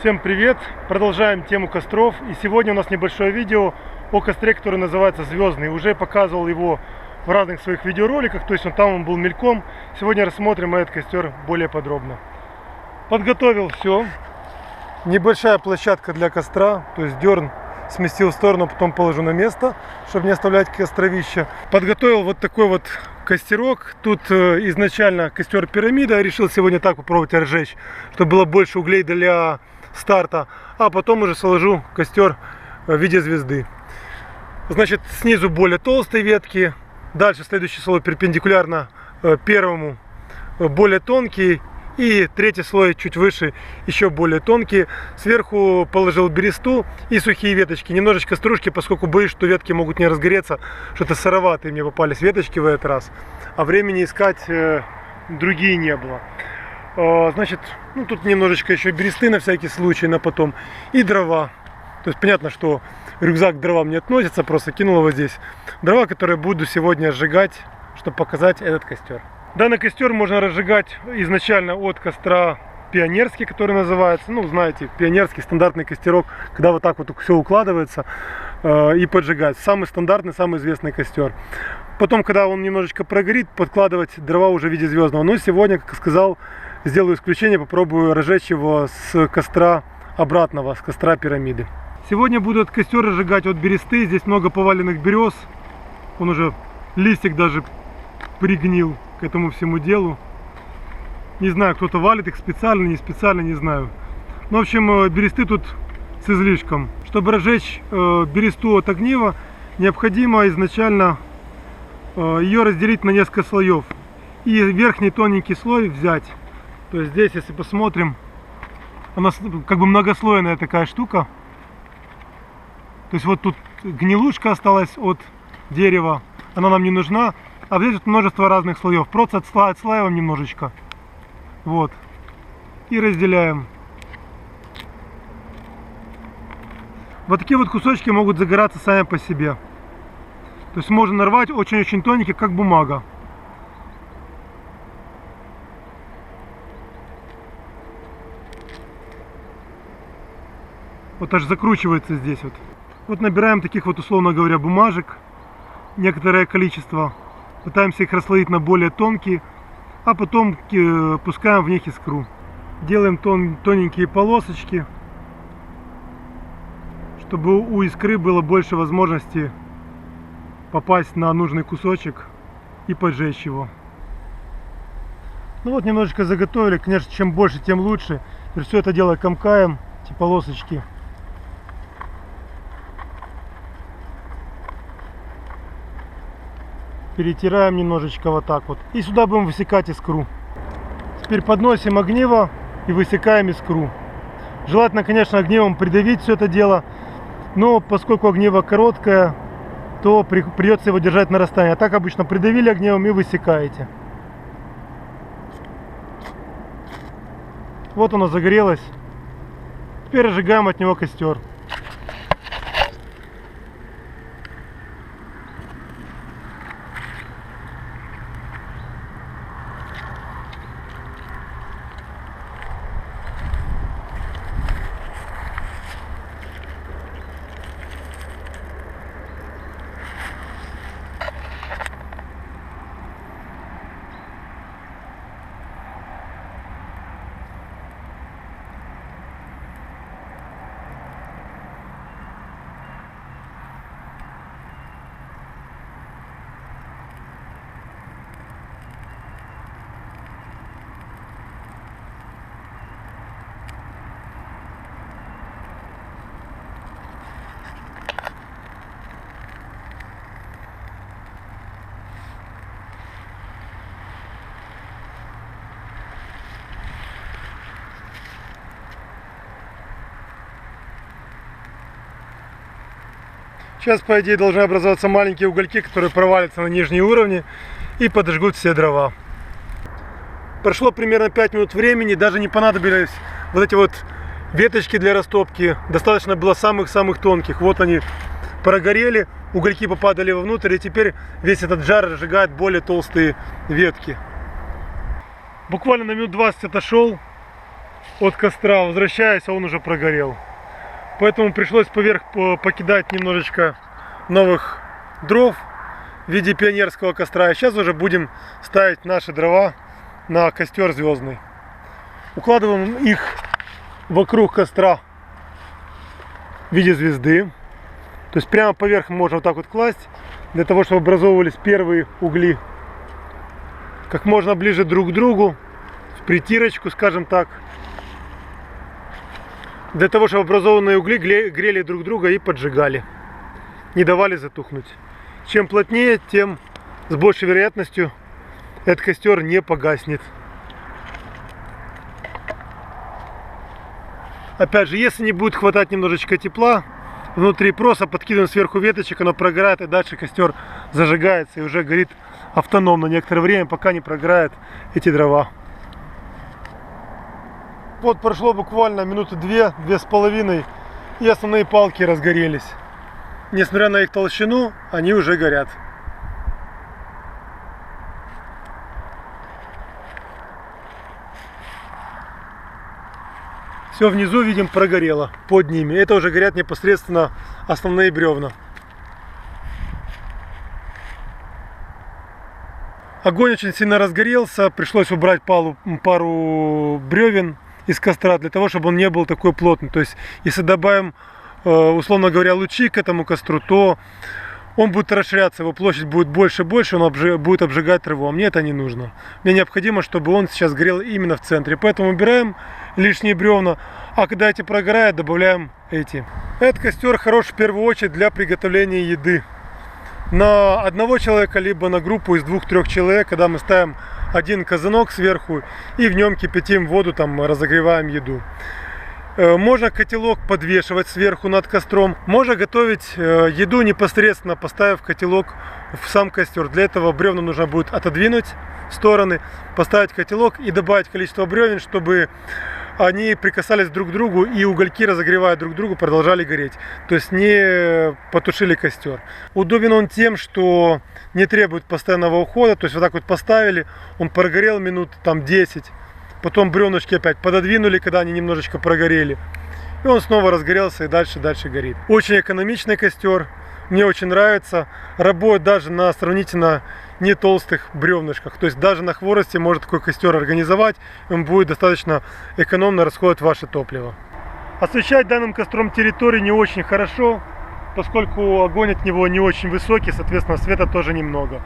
Всем привет! Продолжаем тему костров. И сегодня у нас небольшое видео о костре, который называется «Звездный». Уже показывал его в разных своих видеороликах, то есть он был мельком. Сегодня рассмотрим этот костер более подробно. Подготовил все. Небольшая площадка для костра, то есть дерн сместил в сторону, потом положу на место, чтобы не оставлять костровище. Подготовил вот такой вот костерок. Тут изначально костер пирамида. Решил сегодня так попробовать разжечь, чтобы было больше углей для старта. А потом уже сложу костер в виде звезды. Значит, снизу более толстые ветки. Дальше следующий слой перпендикулярно первому более тонкий. И третий слой чуть выше, еще более тонкие. Сверху положил бересту и сухие веточки. Немножечко стружки, поскольку боюсь, что ветки могут не разгореться. Что-то сыроватые мне попались веточки в этот раз. А времени искать другие не было. Значит, тут немножечко еще бересты на всякий случай, на потом. И дрова. То есть понятно, что рюкзак к дровам не относится, просто кинул его здесь. Дрова, которые буду сегодня сжигать, чтобы показать этот костер. Данный костер можно разжигать изначально от костра пионерский, который называется, знаете, пионерский стандартный костерок, когда вот так вот все укладывается и поджигать. Самый стандартный, самый известный костер. Потом, когда он немножечко прогорит, подкладывать дрова уже в виде звездного. Но сегодня, как сказал, сделаю исключение, попробую разжечь его с костра обратного, с костра пирамиды. Сегодня буду этот костер разжигать от бересты. Здесь много поваленных берез. Он уже, листик даже пригнил к этому всему делу. Не знаю, кто-то валит их специально, не специально, не знаю. В общем, бересты тут с излишком. Чтобы разжечь бересту от огнива, необходимо изначально ее разделить на несколько слоев. И верхний тоненький слой взять. То есть здесь, если посмотрим, она как бы многослойная такая штука. То есть вот тут гнилушка осталась от дерева. Она нам не нужна. А здесь вот множество разных слоев. Просто отслаиваем немножечко. Вот. И разделяем. Вот такие вот кусочки могут загораться сами по себе. То есть можно нарвать очень-очень тоненькие, как бумага. Вот аж закручивается здесь вот. Вот набираем таких вот, условно говоря, бумажек. Некоторое количество. Пытаемся их расслоить на более тонкие, а потом пускаем в них искру. Делаем тоненькие полосочки, чтобы у искры было больше возможности попасть на нужный кусочек и поджечь его. Вот немножечко заготовили. Конечно, чем больше, тем лучше. Все это дело комкаем, эти полосочки. Перетираем немножечко вот так вот. И сюда будем высекать искру. Теперь подносим огниво и высекаем искру. Желательно, конечно, огнивом придавить все это дело. Но поскольку огниво короткое, то придется его держать на расстоянии. А так обычно придавили огнивом и высекаете. Вот оно загорелось. Теперь разжигаем от него костер. Сейчас, по идее, должны образоваться маленькие угольки, которые провалятся на нижние уровни и подожгут все дрова. Прошло примерно 5 минут времени, даже не понадобились вот эти вот веточки для растопки. Достаточно было самых-самых тонких. Вот они прогорели, угольки попадали вовнутрь, и теперь весь этот жар разжигает более толстые ветки. Буквально на минут 20 отошел. от костра возвращаюсь, а он уже прогорел. Поэтому пришлось поверх покидать немножечко новых дров в виде пионерского костра. И сейчас уже будем ставить наши дрова на костер звездный. Укладываем их вокруг костра в виде звезды. То есть прямо поверх можно вот так вот класть, для того, чтобы образовывались первые угли. Как можно ближе друг к другу, в притирочку, скажем так. Для того, чтобы образованные угли грели друг друга и поджигали. Не давали затухнуть. Чем плотнее, тем с большей вероятностью этот костер не погаснет. Опять же, если не будет хватать немножечко тепла, внутри просто подкидываем сверху веточек, оно прогорает, и дальше костер зажигается и уже горит автономно некоторое время, пока не прогорают эти дрова. Вот прошло буквально минуты 2-2,5, и основные палки разгорелись. Несмотря на их толщину, они уже горят. Все внизу, видим, прогорело под ними. Это уже горят непосредственно основные бревна. Огонь очень сильно разгорелся, пришлось убрать пару бревен из костра, для того, чтобы он не был такой плотный. То есть, если добавим, условно говоря, лучи к этому костру, то он будет расширяться, его площадь будет больше и больше, он будет обжигать траву. А мне это не нужно. Мне необходимо, чтобы он сейчас горел именно в центре. Поэтому убираем лишние бревна, а когда эти прогорают, добавляем эти. Этот костер хорош в первую очередь для приготовления еды. На одного человека, либо на группу из 2-3 человек, когда мы ставим один казанок сверху и в нем кипятим воду, там разогреваем еду. Можно котелок подвешивать сверху над костром. Можно готовить еду непосредственно, поставив котелок в сам костер. Для этого бревна нужно будет отодвинуть в стороны, поставить котелок и добавить количество бревен, чтобы они прикасались друг к другу и угольки, разогревая друг другу, продолжали гореть. То есть не потушили костер. Удобен он тем, что не требует постоянного ухода. То есть вот так вот поставили, он прогорел минут там 10. Потом бревнышки опять пододвинули, когда они немножечко прогорели. И он снова разгорелся и дальше горит. Очень экономичный костер. Мне очень нравится. Работает даже на сравнительно не толстых бревнышках. То есть даже на хворосте можно такой костер организовать. Он будет достаточно экономно расходовать ваше топливо. Освещать данным костром территорию не очень хорошо, поскольку огонь от него не очень высокий, соответственно света тоже немного.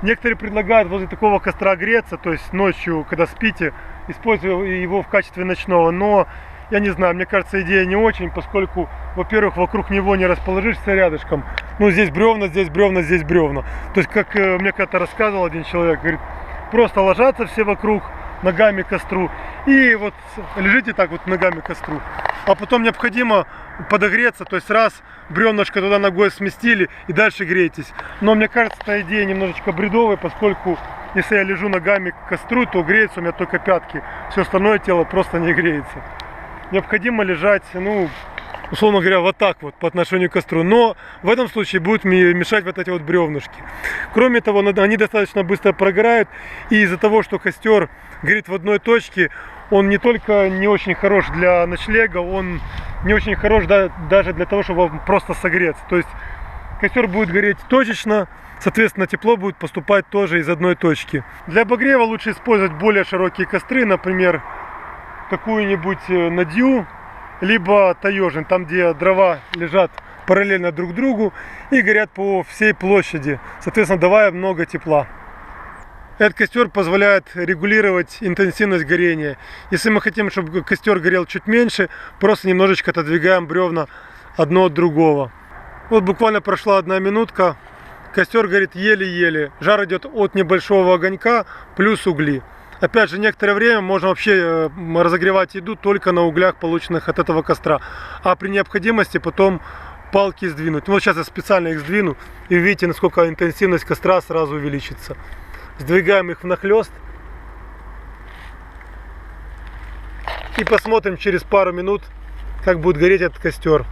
Некоторые предлагают возле такого костра греться, то есть ночью, когда спите, используя его в качестве ночного. Но я не знаю, мне кажется, идея не очень, поскольку, во-первых, вокруг него не расположишься рядышком. Ну, здесь бревна, здесь бревна, здесь бревна. То есть, как мне когда-то рассказывал один человек, говорит, просто ложатся все вокруг ногами к костру и вот лежите так вот ногами к костру. А потом необходимо подогреться, то есть раз бревнышко туда ногой сместили и дальше греетесь. Но мне кажется, эта идея немножечко бредовая, поскольку если я лежу ногами к костру, то греются у меня только пятки. Все остальное тело просто не греется. Необходимо лежать, ну, условно говоря, вот так вот по отношению к костру. Но в этом случае будут мешать вот эти вот бревнышки. Кроме того, они достаточно быстро прогорают. И из-за того, что костер горит в одной точке, он не только не очень хорош для ночлега, он не очень хорош даже для того, чтобы просто согреться. То есть костер будет гореть точечно, соответственно тепло будет поступать тоже из одной точки. Для обогрева лучше использовать более широкие костры, например, какую-нибудь надью, либо таежин, там где дрова лежат параллельно друг другу и горят по всей площади, соответственно давая много тепла. Этот костер позволяет регулировать интенсивность горения. Если мы хотим, чтобы костер горел чуть меньше, просто немножечко отодвигаем бревна одно от другого. Вот буквально прошла 1 минутка, костер горит еле-еле, жар идет от небольшого огонька плюс угли. Опять же, некоторое время можно вообще разогревать еду только на углях, полученных от этого костра. А при необходимости потом палки сдвинуть. Вот сейчас я специально их сдвину, и видите, насколько интенсивность костра сразу увеличится. Сдвигаем их внахлёст. И посмотрим через пару минут, как будет гореть этот костер.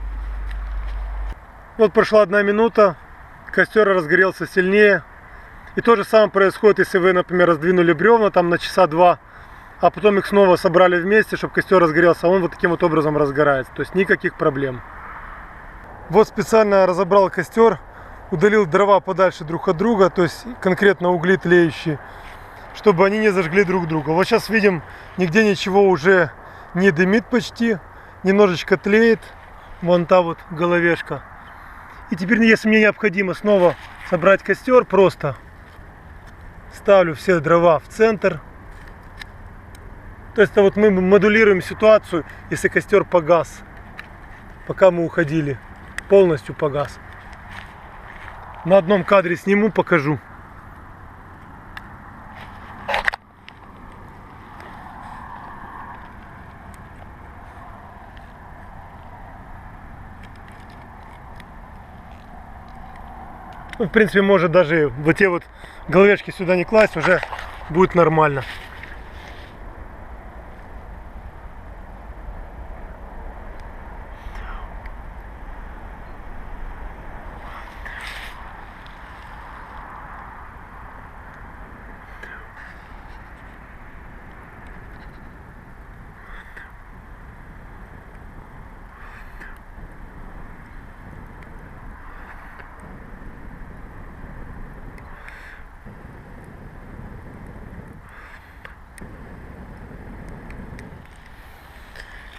Вот прошла 1 минута, костер разгорелся сильнее. И то же самое происходит, если вы, например, раздвинули бревна там на часа 2 а потом их снова собрали вместе, чтобы костер разгорелся, а он вот таким вот образом разгорается. То есть никаких проблем. Вот специально разобрал костер, удалил дрова подальше друг от друга, то есть конкретно угли тлеющие, чтобы они не зажгли друг друга. Вот сейчас видим, нигде ничего уже не дымит почти, немножечко тлеет, вон та вот головешка. И теперь, если мне необходимо снова собрать костер, просто ставлю все дрова в центр. То есть вот мы модулируем ситуацию, если костер погас, пока мы уходили, полностью погас. На одном кадре сниму, покажу. Ну, в принципе, может даже вот те вот головешки сюда не класть, уже будет нормально.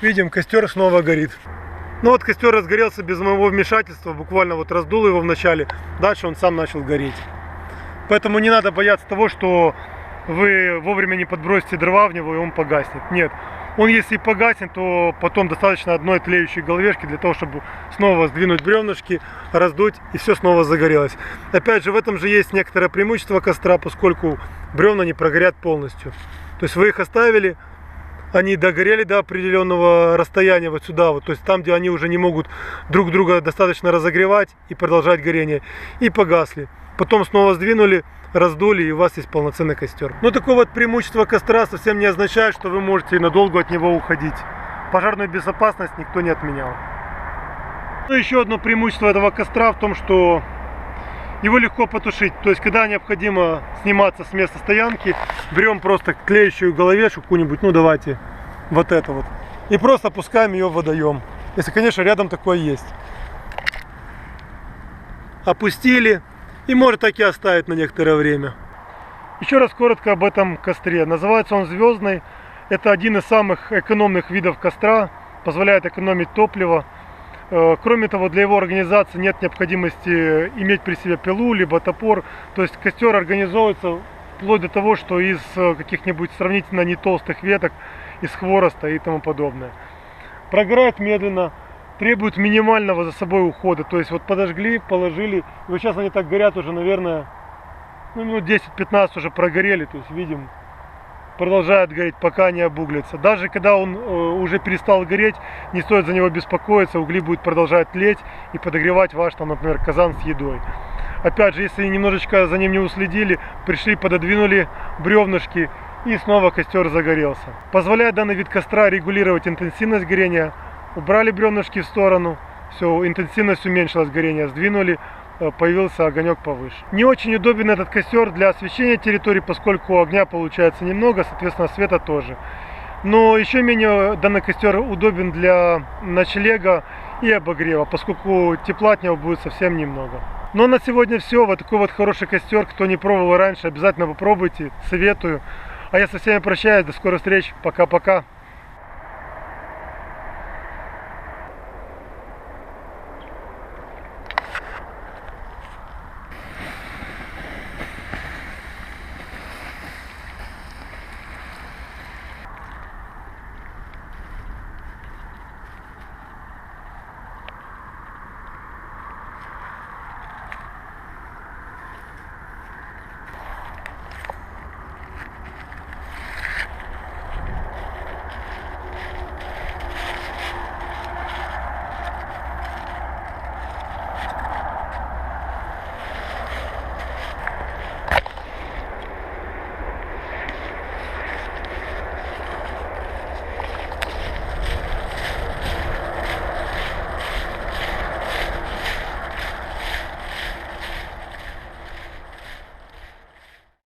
Видим, костер снова горит. Ну вот костер разгорелся без моего вмешательства, буквально вот раздул его в начале, дальше он сам начал гореть. Поэтому не надо бояться того, что вы вовремя не подбросите дрова в него и он погаснет. Нет, он если и погаснет, то потом достаточно одной тлеющей головешки для того, чтобы снова сдвинуть бревнышки, раздуть и все снова загорелось. Опять же, в этом же есть некоторое преимущество костра, поскольку бревна не прогорят полностью. То есть вы их оставили, они догорели до определенного расстояния вот сюда, вот, то есть там, где они уже не могут друг друга достаточно разогревать и продолжать горение, и погасли. Потом снова сдвинули, раздули, и у вас есть полноценный костер. Но такое вот преимущество костра совсем не означает, что вы можете надолго от него уходить. Пожарную безопасность никто не отменял. Ну, еще одно преимущество этого костра в том, что его легко потушить. То есть, когда необходимо сниматься с места стоянки, берем просто тлеющую головешку какую-нибудь, ну давайте, вот это вот, и просто опускаем ее в водоем. Если, конечно, рядом такое есть. Опустили, и может так и оставить на некоторое время. Еще раз коротко об этом костре. Называется он звездный. Это один из самых экономных видов костра, позволяет экономить топливо. Кроме того, для его организации нет необходимости иметь при себе пилу, либо топор. То есть костер организовывается вплоть до того, что из каких-нибудь сравнительно не толстых веток, из хвороста и тому подобное. Прогорает медленно, требует минимального за собой ухода. То есть вот подожгли, положили. И вот сейчас они так горят уже, наверное, ну, минут 10-15 уже прогорели. То есть видим, продолжает гореть, пока не обуглится. Даже когда он уже перестал гореть, не стоит за него беспокоиться, угли будут продолжать тлеть и подогревать ваш, там, например, казан с едой. Опять же, если немножечко за ним не уследили, пришли, пододвинули бревнышки, и снова костер загорелся. Позволяет данный вид костра регулировать интенсивность горения. Убрали бревнышки в сторону, все, интенсивность уменьшилась горения, сдвинули, появился огонек повыше. Не очень удобен этот костер для освещения территории, поскольку огня получается немного, соответственно света тоже. Но еще менее данный костер удобен для ночлега и обогрева, поскольку тепла от него будет совсем немного. Но на сегодня все. Вот такой вот хороший костер. Кто не пробовал раньше, обязательно попробуйте, советую. А я со всеми прощаюсь, до скорых встреч, пока-пока.